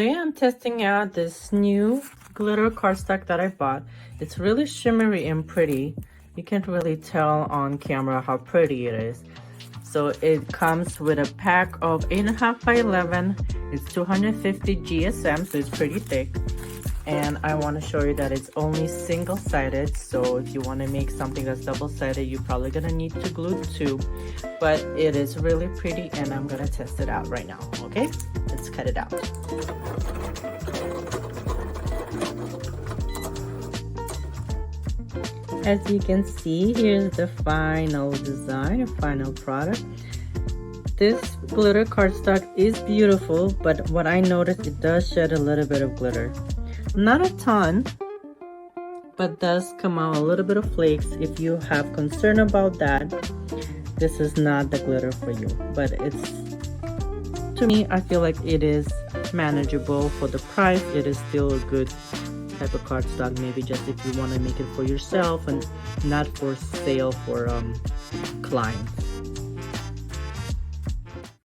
Today I'm testing out this new glitter cardstock that I bought. It's really shimmery and pretty. You can't really tell on camera how pretty it is. So it comes with a pack of 8.5 by 11. It's 250 GSM, so it's pretty thick. And I want to show you that it's only single-sided, so if you want to make something that's double-sided, you're probably going to need to glue two. But it is really pretty, and I'm going to test it out right now, okay? Let's cut it out. As you can see, here's the final design, final product. This glitter cardstock is beautiful, but what I noticed, it does shed a little bit of glitter. Not a ton, but does come out a little bit of flakes. If you have concern about that, this is not the glitter for you. But it's, to me, I feel like it is manageable for the price. It is still a good type of cardstock, maybe just if you want to make it for yourself and not for sale for clients.